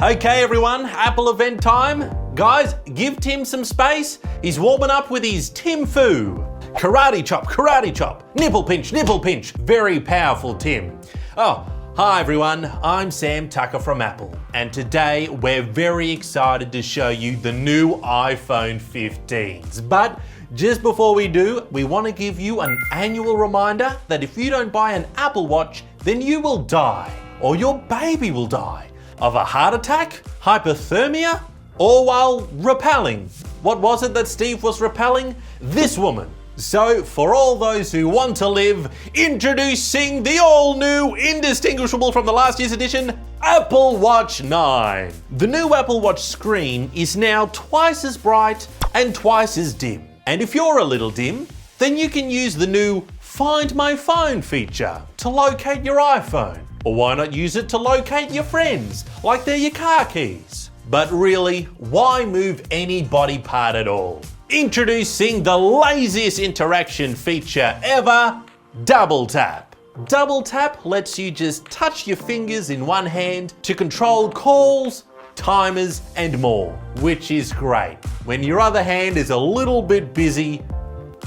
Okay everyone, Apple event time. Guys, give Tim some space. He's warming up with his Tim Fu. Karate chop, nipple pinch. Very powerful, Tim. Oh, hi everyone, I'm Sam Tucker from Apple, and today we're very excited to show you the new iPhone 15s. But just before we do, we want to give you an annual reminder that if you don't buy an Apple Watch, then you will die, or your baby will die. Of a heart attack, hypothermia, or while rappelling. What was it that Steve was rappelling? This woman. So for all those who want to live, introducing the all-new, indistinguishable from the last year's edition, Apple Watch 9. The new Apple Watch screen is now twice as bright and twice as dim. And if you're a little dim, then you can use the new Find My Phone feature to locate your iPhone. Or why not use it to locate your friends, like they're your car keys? But really, why move any body part at all? Introducing the laziest interaction feature ever, Double Tap. Double Tap lets you just touch your fingers in one hand to control calls, timers, and more, which is great when your other hand is a little bit busy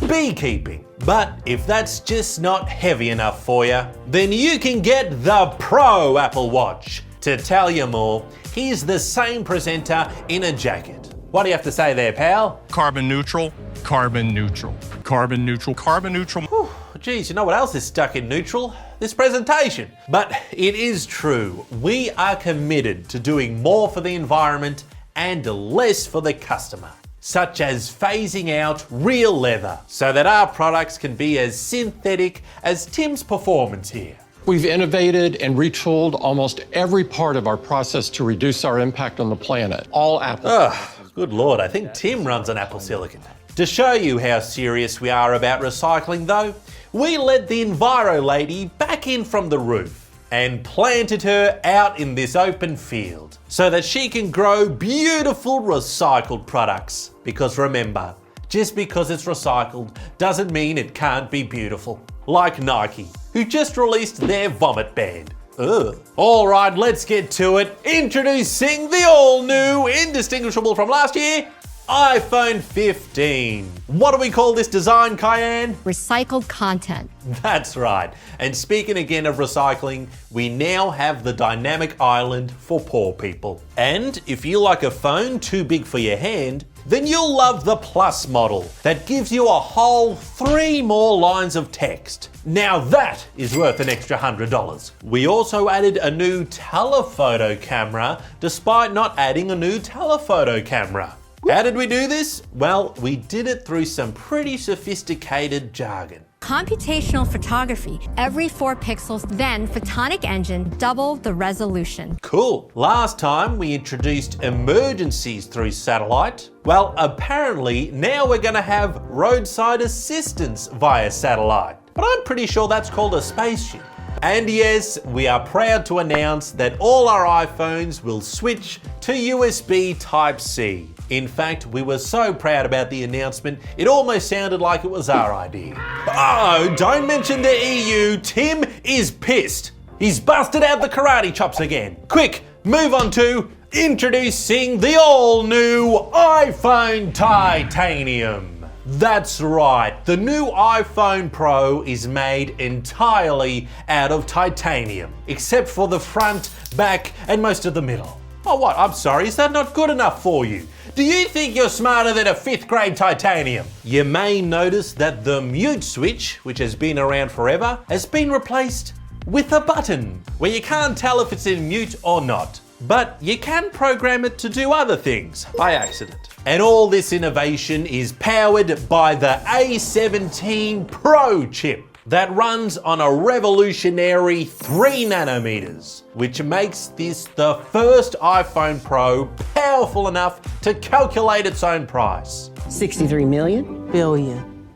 beekeeping. But if that's just not heavy enough for you, then you can get the Pro Apple Watch. To tell you more, here's the same presenter in a jacket. What do you have to say there, pal? Carbon neutral, carbon neutral, carbon neutral, carbon neutral. Whew, geez, you know what else is stuck in neutral? This presentation. But it is true, we are committed to doing more for the environment and less for the customer, such as phasing out real leather so that our products can be as synthetic as Tim's performance here. We've innovated and retooled almost every part of our process to reduce our impact on the planet. All Apple. Oh, good Lord, I think Tim runs on Apple Silicon. To show you how serious we are about recycling though, we let the Enviro lady back in from the roof and planted her out in this open field so that she can grow beautiful recycled products. Because remember, just because it's recycled doesn't mean it can't be beautiful. Like Nike, who just released their vomit band. Ugh. All right, let's get to it. Introducing the all-new, indistinguishable from last year, iPhone 15. What do we call this design, Cayenne? Recycled content. That's right. And speaking again of recycling, we now have the dynamic island for poor people. And if you like a phone too big for your hand, then you'll love the Plus model that gives you a whole 3 more lines of text. Now that is worth an extra $100. We also added a new telephoto camera despite not adding a new telephoto camera. How did we do this? Well, we did it through some pretty sophisticated jargon. Computational photography, every 4 pixels, then photonic engine, double the resolution. Cool. Last time we introduced emergencies through satellite. Well, apparently now we're going to have roadside assistance via satellite. But I'm pretty sure that's called a spaceship. And yes, we are proud to announce that all our iPhones will switch to USB Type-C. In fact, we were so proud about the announcement, it almost sounded like it was our idea. Oh, don't mention the EU, Tim is pissed. He's busted out the karate chops again. Quick, move on to introducing the all-new iPhone Titanium. That's right, the new iPhone Pro is made entirely out of titanium, except for the front, back, and most of the middle. Oh what, I'm sorry, is that not good enough for you? Do you think you're smarter than a 5th grade titanium? You may notice that the mute switch, which has been around forever, has been replaced with a button where you can't tell if it's in mute or not. But you can program it to do other things by accident. And all this innovation is powered by the A17 Pro chip that runs on a revolutionary 3 nanometers, which makes this the first iPhone Pro powerful enough to calculate its own price. 63 million? Billion.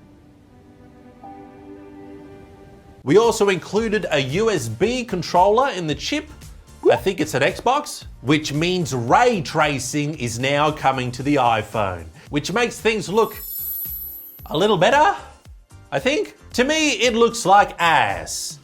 We also included a USB controller in the chip. I think it's an Xbox, which means ray tracing is now coming to the iPhone, which makes things look a little better, I think. To me, it looks like ass.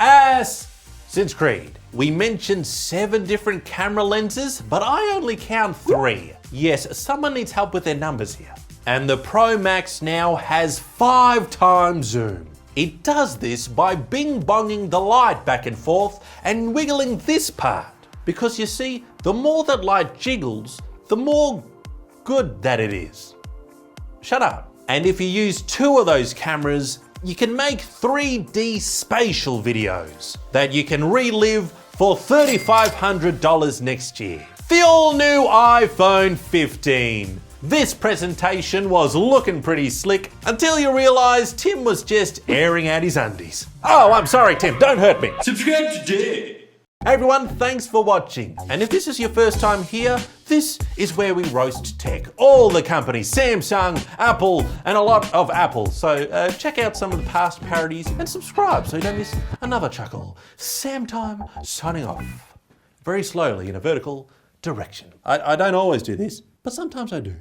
Ass Assassin's Creed. We mentioned 7 different camera lenses, but I only count 3. Yes, someone needs help with their numbers here. And the Pro Max now has 5 times zoom. It does this by bing-bonging the light back and forth and wiggling this part. Because you see, the more that light jiggles, the more good that it is. Shut up. And if you use 2 of those cameras, you can make 3D spatial videos that you can relive for $3,500 next year. The all-new iPhone 15. This presentation was looking pretty slick until you realised Tim was just airing out his undies. Oh, I'm sorry, Tim, don't hurt me. Subscribe today. Hey everyone, thanks for watching. And if this is your first time here, this is where we roast tech. All the companies, Samsung, Apple, and a lot of Apple. So check out some of the past parodies and subscribe so you don't miss another chuckle. SAMTIME signing off. Very slowly in a vertical direction. I don't always do this, but sometimes I do.